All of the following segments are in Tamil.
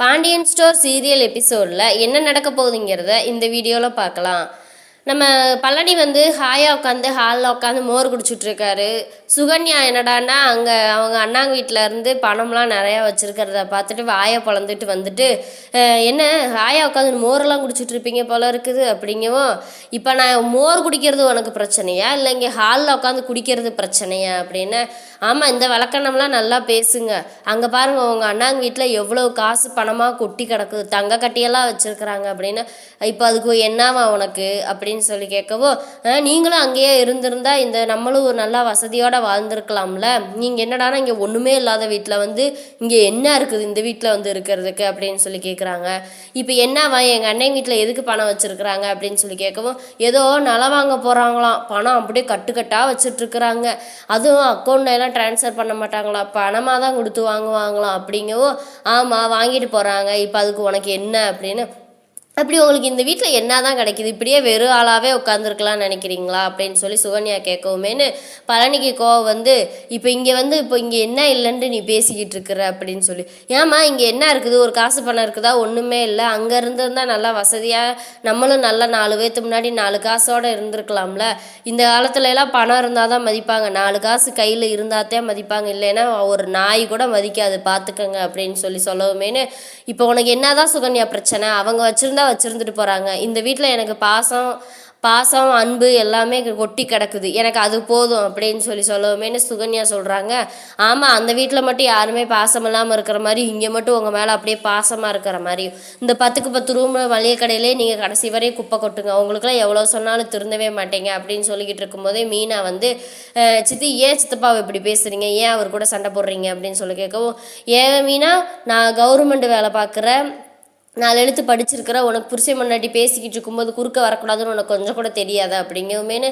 பாண்டியன் ஸ்டோர் சீரியல் எபிசோடில் என்ன நடக்க போகுதுங்கிறத இந்த வீடியோவில் பார்க்கலாம். நம்ம பழனி வந்து ஹாயாக உட்காந்து ஹாலில் உட்காந்து மோர் குடிச்சிட்ருக்காரு. சுகன்யா என்னடான்னா அங்கே அவங்க அண்ணாங்க வீட்டில் இருந்து பணம்லாம் நிறையா வச்சுருக்கிறத பார்த்துட்டு வாயை பொழந்துட்டு வந்துட்டு, என்ன ஹாயாக உட்காந்து மோரெல்லாம் குடிச்சிட்ருப்பீங்க போல இருக்குது அப்படிங்கவும், இப்போ நான் மோர் குடிக்கிறது உனக்கு பிரச்சனையா இல்லை இங்கே ஹாலில் உட்காந்து குடிக்கிறது பிரச்சனையா அப்படின்னு. ஆமாம், இந்த விளக்கணம்லாம் நல்லா பேசுங்க. அங்கே பாருங்கள் உங்கள் அண்ணாங்க வீட்டில் எவ்வளோ காசு பணமாக கொட்டி கிடக்குது, தங்க கட்டியெல்லாம் வச்சுருக்குறாங்க அப்படின்னு. இப்போ அதுக்கு என்னவா உனக்கு அப்படின்னு சொல்லி கேட்கவோ, நீங்களும் அங்கேயே இருந்திருந்தா இந்த நம்மளும் ஒரு நல்லா வசதியோடு வாழ்ந்துருக்கலாம்ல. நீங்கள் என்னடானா இங்கே ஒன்றுமே இல்லாத வீட்டில் வந்து இங்கே என்ன இருக்குது இந்த வீட்டில் வந்து இருக்கிறதுக்கு அப்படின்னு சொல்லி கேட்குறாங்க. இப்போ என்னவா எங்கள் அண்ணன் வீட்டில் எதுக்கு பணம் வச்சுருக்குறாங்க அப்படின்னு சொல்லி கேட்கவும், ஏதோ நிலம் வாங்க போகிறாங்களாம், பணம் அப்படியே கட்டுக்கட்டாக வச்சுட்ருக்குறாங்க, அதுவும் அக்கௌண்ட்லாம் ட்ரான்ஸ்ஃபர் பண்ண மாட்டாங்களா, பணமாக தான் கொடுத்து வாங்குவாங்களாம் அப்படிங்கவும், ஆமாம் வாங்கிட்டு போகிறாங்க, இப்போ அதுக்கு உனக்கு என்ன அப்படின்னு. அப்படி உங்களுக்கு இந்த வீட்டில் என்ன தான் கிடைக்கிது, இப்படியே வெறும் ஆளாகவே உட்காந்துருக்கலாம்னு நினைக்கிறீங்களா அப்படின்னு சொல்லி சுகன்யா கேட்கவுமேனு பழனிக்கு கோவம் வந்து, இப்போ இங்கே என்ன இல்லைன்ட்டு நீ பேசிக்கிட்டு இருக்கிற அப்படின்னு சொல்லி. ஏம்மா இங்கே என்ன இருக்குது, ஒரு காசு பணம் இருக்குதா, ஒன்றுமே இல்லை. அங்கே இருந்திருந்தால் நல்லா வசதியாக நம்மளும் நல்லா 4 பேர்த்து முன்னாடி 4 காசோடு இருந்திருக்கலாம்ல. இந்த காலத்துல எல்லாம் பணம் இருந்தால் தான் மதிப்பாங்க, 4 காசு கையில் இருந்தால்தான் மதிப்பாங்க, இல்லைன்னா ஒரு நாய் கூட மதிக்காது பார்த்துக்கங்க அப்படின்னு சொல்லவுமேனு. இப்போ உனக்கு என்னதான் சுகன்யா பிரச்சனை, அவங்க வச்சுருந்துட்டு போகிறாங்க, இந்த வீட்டில் எனக்கு பாசம் அன்பு எல்லாமே கொட்டி கிடக்குது, எனக்கு அது போதும் அப்படின்னு சொல்லவுமேனு சுகன்யா சொல்கிறாங்க. ஆமாம், அந்த வீட்டில் மட்டும் யாருமே பாசம் இல்லாமல் இருக்கிற மாதிரி இங்கே மட்டும் உங்கள் மேலே அப்படியே பாசமாக இருக்கிற மாதிரி. இந்த 10க்கு 10 ரூம் மளிகை கடையிலே நீங்கள் கடைசி வரையும் குப்பை கொட்டுங்க, உங்களுக்குலாம் எவ்வளோ சொன்னாலும் திருந்தவே மாட்டேங்க அப்படின்னு சொல்லிக்கிட்டு இருக்கும்போதே மீனா வந்து, சித்தி ஏன் சித்தப்பாவை இப்படி பேசுகிறீங்க, ஏன் அவர் கூட சண்டை போடுறீங்க அப்படின்னு சொல்லி கேட்கவும், ஏன் மீனா நான் கவர்மெண்ட் வேலை பார்க்குறேன், 4 எழுத்து படிச்சிருக்கிற, உனக்கு புருஷன் முன்னாடி பேசிக்கிட்டு இருக்கும்போது குறுக்க வரக்கூடாதுன்னு உனக்கு கொஞ்சம் கூட தெரியாதா அப்படிங்குமேனு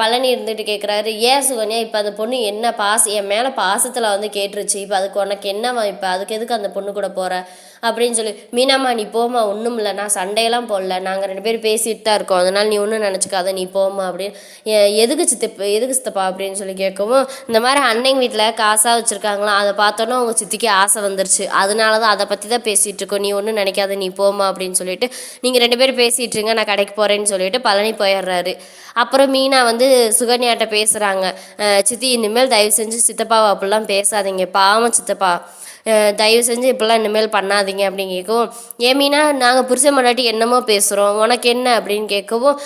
பழனி இருந்துட்டு கேட்குறாரு. ஏன் சுகன்யா இப்போ அந்த பொண்ணு என்ன என் மேலே பாசத்தில் வந்து கேட்டுருச்சு, இப்போ அதுக்கு உனக்கு என்னவா, இப்போ அதுக்கு எதுக்கு அந்த பொண்ணு கூட போகிற அப்படின்னு சொல்லி. மீனாம்மா நீ போமா, ஒன்றும் இல்லை, நான் சண்டையெல்லாம் போடல, நாங்கள் 2 பேரும் பேசிட்டு தான் இருக்கோம், அதனால் நீ ஒன்றும் நினச்சிக்காத, நீ போமா அப்படின்னு. எதுக்கு சித்தப்பா அப்படின்னு சொல்லி கேட்கவும், இந்த மாதிரி அன்னைங்க வீட்டில் காசாக வச்சுருக்காங்களாம், அதை பார்த்தோன்னா உங்கள் சித்திக்கு ஆசை வந்துருச்சு, அதனால தான் அதை பற்றி தான் பேசிகிட்டு இருக்கோம், நீ ஒன்றும் நினைக்காத, நீ போமா அப்படின்னு சொல்லிட்டு நீங்கள் 2 பேரும் பேசிகிட்ருங்க, நான் கடைக்கு போகிறேன்னு சொல்லிட்டு பழனி போயிடுறாரு. அப்புறம் மீனா வந்து சுகன்யாட்ட பேசுகிறாங்க. சித்தி இனிமேல் தயவு செஞ்சு சித்தப்பாவை அப்படிலாம் பேசாதீங்க, பாவம் சித்தப்பா, தயவு செஞ்சு இப்படிலாம் இனிமேல் பண்ணாதீங்க அப்படின்னு கேட்கவும், ஏமீனா நாங்கள் புருஷன் முன்னாடி என்னமோ பேசுகிறோம், உனக்கு என்ன அப்படின்னு கேட்கவும்,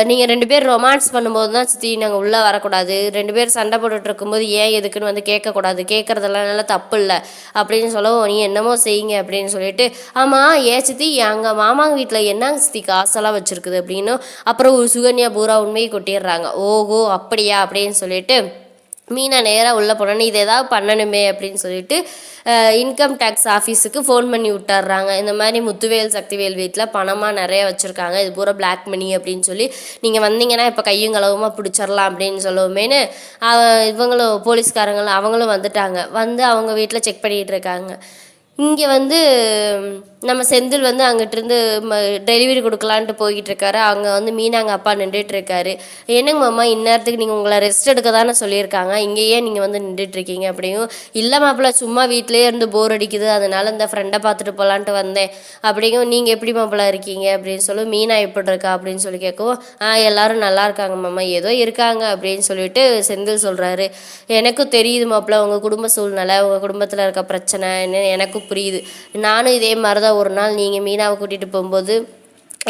நீங்கள் 2 பேர் ரொமான்ஸ் பண்ணும்போது தான் சித்தி நாங்கள் உள்ளே வரக்கூடாது, 2 பேர் சண்டை போட்டுட்டு இருக்கும்போது ஏன் எதுக்குன்னு வந்து கேட்கக்கூடாது, கேட்குறதெல்லாம் நல்லா தப்பு இல்லை அப்படின்னு சொல்லவும், நீ என்னமோ செய்யுங்க அப்படின்னு சொல்லிட்டு. ஆமாம் ஏன் சித்தி எங்கள் மாமாங்க வீட்டில் என்னங்க சித்தி காசெல்லாம் வச்சுருக்குது அப்படின்னு. அப்புறம் ஒரு சுகன்யா பூரா உண்மையை கொட்டிடுறாங்க. ஓஹோ அப்படியா அப்படின்னு சொல்லிட்டு மீனா நேராக உள்ளே போனோன்னு இது ஏதாவது பண்ணணுமே அப்படின்னு சொல்லிட்டு இன்கம் டேக்ஸ் ஆஃபீஸுக்கு ஃபோன் பண்ணி விட்டுறாங்க. இந்த மாதிரி முத்துவேல் சக்திவேல் வீட்டில் பணமாக நிறைய வச்சுருக்காங்க, இது பூரா பிளாக் மணி அப்படின்னு சொல்லி, நீங்கள் வந்தீங்கன்னா இப்போ கையும் களவுமாக பிடிச்சிடலாம் அப்படின்னு சொல்லவுமேனு இவங்களும் போலீஸ்காரங்களும் அவங்களும் வந்துட்டாங்க. வந்து அவங்க வீட்டில் செக் பண்ணிகிட்டு இருக்காங்க. இங்கே வந்து நம்ம செந்தில் வந்து அங்கிட்டிருந்து டெலிவரி கொடுக்கலான்ட்டு போய்கிட்டு இருக்காரு. அங்கே வந்து மீனாங்க அப்பா நின்றுட்டுருக்காரு. என்னங்க மாமா இந்நேரத்துக்கு நீங்கள் உங்களை ரெஸ்ட் எடுக்க தானே சொல்லியிருக்காங்க, இங்கேயே நீங்கள் வந்து நின்றுட்டுருக்கீங்க அப்படியும். இல்லை மாப்பிள்ள சும்மா வீட்டிலே இருந்து போர் அடிக்குது, அதனால இந்த ஃப்ரெண்டை பார்த்துட்டு போகலான்ட்டு வந்தேன் அப்படிங்கும். நீங்கள் எப்படி மாப்பிள்ள இருக்கீங்க அப்படின்னு சொல்லி, மீனா எப்படி இருக்கா அப்படின்னு சொல்லி கேட்கவும், எல்லோரும் நல்லா இருக்காங்க மாமா, ஏதோ இருக்காங்க அப்படின்னு சொல்லிட்டு செந்தில் சொல்கிறாரு. எனக்கும் தெரியுது மாப்பிள்ள உங்கள் குடும்ப சூழ்நிலை, உங்கள் குடும்பத்தில் இருக்க பிரச்சனை என்ன எனக்கும் புரியுது. நானும் இதே மாதிரி தான் ஒரு நாள் நீங்கள் மீனாவை கூட்டிகிட்டு போகும்போது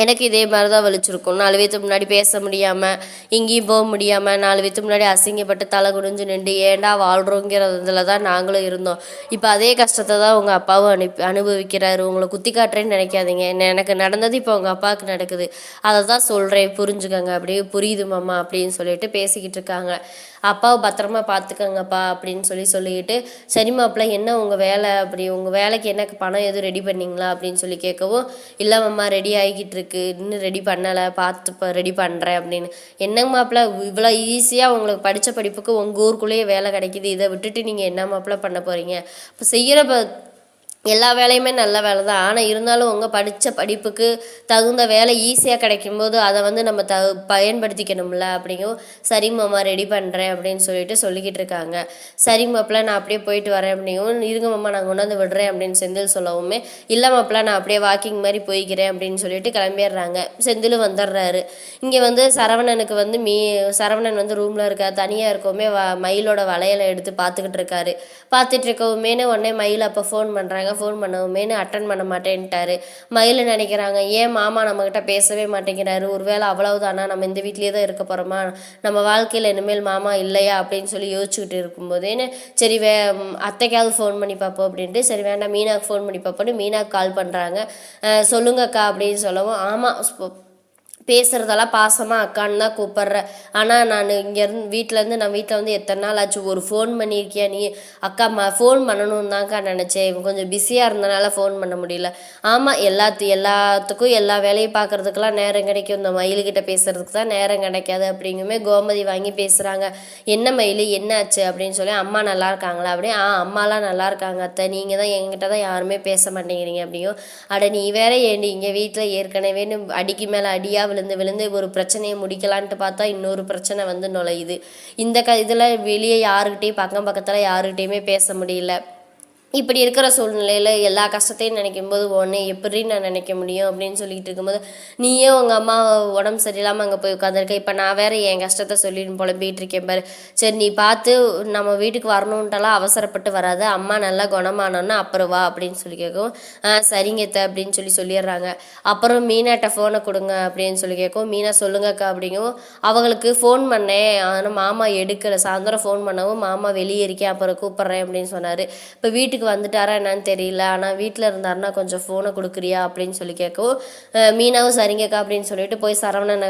எனக்கு இதே மாதிரி தான் வலிச்சிருக்கும். 4 பேர்த்துக்கு முன்னாடி பேச முடியாமல், எங்கேயும் போக முடியாமல், 4 பேர்த்துக்கு முன்னாடி அசிங்கப்பட்டு தலை குனிஞ்சு நின்று ஏண்டா வாழ்கிறோங்கிறதுல தான் நாங்களும் இருந்தோம். இப்போ அதே கஷ்டத்தை தான் உங்கள் அப்பாவும் அனுபவிக்கிறாரு. உங்களை குத்தி காட்டுறேன்னு நினைக்காதீங்க, எனக்கு நடந்தது இப்போ உங்கள் அப்பாவுக்கு நடக்குது, அதை தான் சொல்கிறேன், புரிஞ்சுக்கங்க. அப்படியே புரியுது மாமா அப்படின்னு சொல்லிட்டு பேசிக்கிட்டு இருக்காங்க. அப்பாவை பத்திரமா பார்த்துக்கங்கப்பா அப்படின்னு சொல்லிக்கிட்டு, சரி மாப்பிள்ள என்ன உங்கள் வேலை, அப்படி உங்கள் வேலைக்கு எனக்கு பணம் எதுவும் ரெடி பண்ணிங்களா அப்படின்னு சொல்லி கேட்கவும், இல்லை மாமா ரெடி ஆகிக்கிட்டு இருக்கு, இன்னும் ரெடி பண்ணலை, பார்த்து இப்போ ரெடி பண்ணுறேன் அப்படின்னு. என்னங்க மாப்பிள்ள இவ்வளோ ஈஸியாக உங்களுக்கு படித்த படிப்புக்கு உங்கள் ஊருக்குள்ளேயே வேலை கிடைக்கிது, இதை விட்டுட்டு நீங்கள் என்ன மாப்பிள்ள பண்ண போகிறீங்க, இப்போ எல்லா வேலையுமே நல்ல வேலை தான். ஆனால் இருந்தாலும் உங்கள் படித்த படிப்புக்கு தகுந்த வேலை ஈஸியாக கிடைக்கும்போது அதை வந்து நம்ம பயன்படுத்திக்கணும்ல அப்படிங்கும். சரி மாமா ரெடி பண்ணுறேன் அப்படின்னு சொல்லிட்டு சொல்லிக்கிட்டு இருக்காங்க. சரி மாப்பிள்ள நான் அப்படியே போயிட்டு வரேன் அப்படிங்கவும், இருங்க மாமா நான் கொண்டாந்து விடுறேன் அப்படின்னு செந்தில் சொல்லவுமே, இல்லை மாப்பிள்ள நான் அப்படியே வாக்கிங் மாதிரி போய்க்கிறேன் அப்படின்னு சொல்லிட்டு கிளம்பிடுறாங்க. செந்திலும் வந்துடுறாரு. இங்கே வந்து சரவணனுக்கு வந்து சரவணன் வந்து ரூமில் இருக்க தனியாக இருக்கவுமே மயிலோட வளையலை எடுத்து பார்த்துக்கிட்டு இருக்காரு. பார்த்துட்டு இருக்கவுமேனு உடனே மயில் அப்போ ஃபோன் பண்ணுறாங்க. ஃபோன் பண்ணவுமேனு அட்டன் பண்ண மாட்டேன்ட்டாரு. மயில் நினைக்கிறாங்க, ஏன் மாமா நம்மக்கிட்ட பேசவே மாட்டேங்கிறாரு, ஒருவேளை அவ்வளவுதானா, நம்ம இந்த வீட்லேயே தான் இருக்க போகிறோமா, நம்ம வாழ்க்கையில் இனிமேல் மாமா இல்லையா அப்படின்னு சொல்லி யோசிச்சுக்கிட்டு இருக்கும்போதேன்னு சரி அத்தைக்காவது ஃபோன் பண்ணி பார்ப்போம் அப்படின்ட்டு, சரி வேண்டாம் மீனாவுக்கு ஃபோன் பண்ணி பார்ப்போன்னு மீனாவுக்கு கால் பண்ணுறாங்க. சொல்லுங்கக்கா அப்படின்னு சொல்லவும், ஆமாம் பேசுகிறதெல்லாம் பாசமாக அக்கான்னு தான் கூப்பிட்றேன். ஆனால் நான் இங்கேருந்து வீட்டில் வந்து எத்தனை நாள் ஆச்சு, ஒரு ஃபோன் பண்ணியிருக்கியா நீ? அக்கா ஃபோன் பண்ணணும்னு தான்க்கா நினச்சேன், இவன் கொஞ்சம் பிஸியாக இருந்தனால ஃபோன் பண்ண முடியல. ஆமாம் எல்லாத்துக்கும் எல்லா வேலையும் பார்க்குறதுக்கெல்லாம் நேரம் கிடைக்கும், இந்த மயிலுக்கிட்ட பேசுகிறதுக்கு தான் நேரம் கிடைக்காது அப்படிங்குமே கோமதி வாங்கி பேசுகிறாங்க. என்ன மயில் என்னாச்சு அப்படின்னு சொல்லி, அம்மா நல்லா இருக்காங்களா அப்படியே, அம்மாலாம் நல்லா இருக்காங்க அத்தை, நீங்கள் தான் என்கிட்ட தான் யாருமே பேச மாட்டேங்கிறீங்க அப்படிங்கும். அட நீ வேற ஏண்டி இங்கே வீட்டில் ஏற்கனவேன்னு அடிக்கு மேலே அடியாக விழுந்து ஒரு பிரச்சனையை முடிக்கலான்ட்டு பார்த்தா இன்னொரு பிரச்சனை வந்து நுழையுது. இந்த இதில் வெளியே யாருக்கிட்டையும் பக்கத்தில் யாருக்கிட்டையுமே பேச முடியல. இப்படி இருக்கிற சூழ்நிலையில் எல்லா கஷ்டத்தையும் நினைக்கும் போது ஒன்று எப்படி நான் நினைக்க முடியும் அப்படின்னு சொல்லிட்டு இருக்கும்போது, நீயே உங்கள் அம்மா உடம்பு சரியில்லாமல் அங்கே போய் உட்காந்துருக்க, இப்போ நான் வேற என் கஷ்டத்தை சொல்லிட்டு புலம்பிகிட்டு இருக்கேன் பாரு, சரி நீ பார்த்து நம்ம வீட்டுக்கு வரணுன்ட்டெல்லாம் அவசரப்பட்டு வராது, அம்மா நல்லா குணமானோன்னா அப்புறம் வா அப்படின்னு சொல்லி கேட்கும். சரிங்க அப்படின்னு சொல்லிடுறாங்க. அப்புறம் மீனாட்ட ஃபோனை கொடுங்க அப்படின்னு சொல்லி கேட்கும். மீனா சொல்லுங்கக்கா அப்படிங்கவும், அவங்களுக்கு ஃபோன் பண்ணேன் ஆனால் மாமா எடுக்கலை, சாயந்தரம் ஃபோன் பண்ணவும் மாமா வெளியே இருக்கேன் அப்புறம் கூப்பிட்றேன் அப்படின்னு சொன்னார். இப்போ வீட்டுக்கு வந்துட்டாரா என்னன்னு தெரியல, ஆனால் வீட்டில் இருந்தாருன்னா கொஞ்சம் ஃபோனை கொடுக்குறியா அப்படின்னு சொல்லி கேட்கவும், மீனாவும் சரிங்கக்கா அப்படின்னு சொல்லிட்டு போய் சரவணனை